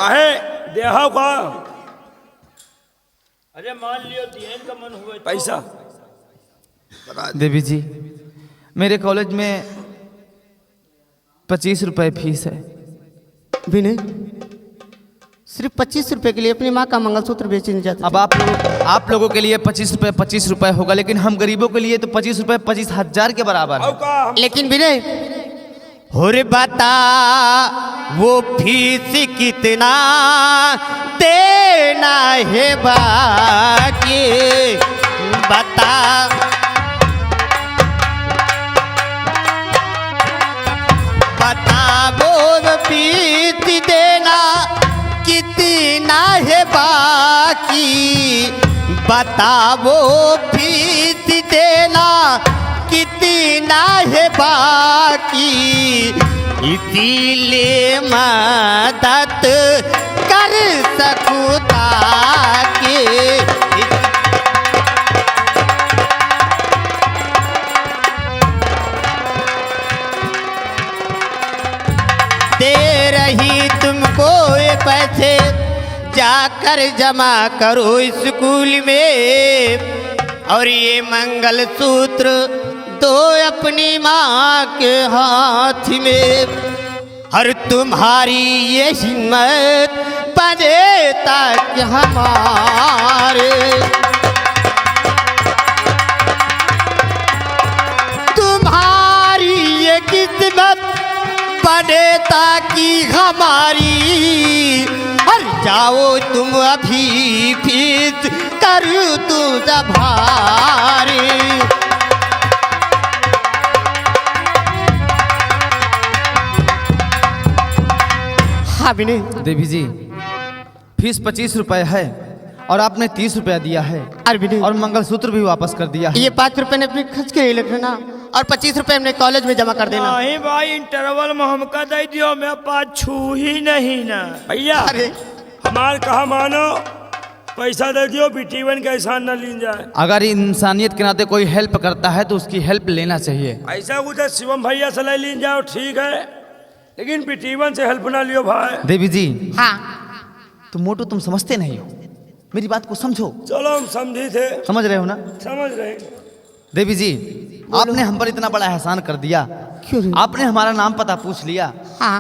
काहे देहा का? अरे मान लियो दिहन का मन हुए तो। पैसा देवी जी, मेरे कॉलेज में 25 रुपए फीस है। विनय, सिर्फ 25 रुपए के लिए अपनी माँ का मंगलसूत्र बेचने जाते। अब आप लोगों के लिए 25 रुपए होगा, लेकिन हम गरीबों के लिए तो 25 रुपए 25,000 के बराबर है। लेकिन विनय, हो रे बता वो फीस कितना देना है बाकी, बता वो फीस देना कितना है बाकी, बताओ फीस देना कितना है बाकी, इसीलिए मदद कर सकूं ताकि दे रही तुमको ये पैसे, जाकर जमा करो स्कूल में, और ये मंगलसूत्र दो अपनी माँ के हाथ में, और तुम्हारी ये हिम्मत बने ताकि हमारे, तुम्हारी ये किस्मत बने ताकि हमारी, हर जाओ तुम अभी फीस कर तू भारी। हाँ विनय। देवी जी, फीस 25 रुपए है और आपने 30 रुपया दिया है, और मंगलसूत्र भी वापस कर दिया है। ये 5 रुपए ने अपने खर्च के लिए लिख लेना, और 25 रुपए हमने कॉलेज में जमा कर देना। नहीं भाई, इंटरवल में हमका दे दियो, मैं पास छू ही नहीं ना भैया। अरे हमार कहा मानो, पैसा दे दियो, बिटीवन का एहसान न लीन जाए। अगर इंसानियत के नाते कोई हेल्प करता है तो उसकी हेल्प लेना चाहिए। ऐसा कुछ है, शिवम भैया से ले लीन जाओ ठीक है, लेकिन बिटीवन से हेल्प ना लियो भाई। देवी जी, हाँ, तो मोटू तुम समझते नहीं हो, मेरी बात को समझो। चलो हम समझी थे। समझ रहे हो ना? समझ रहे। देवी जी, आपने हम पर इतना बड़ा एहसान कर दिया, क्यों? आपने हमारा नाम पता पूछ लिया, हाँ।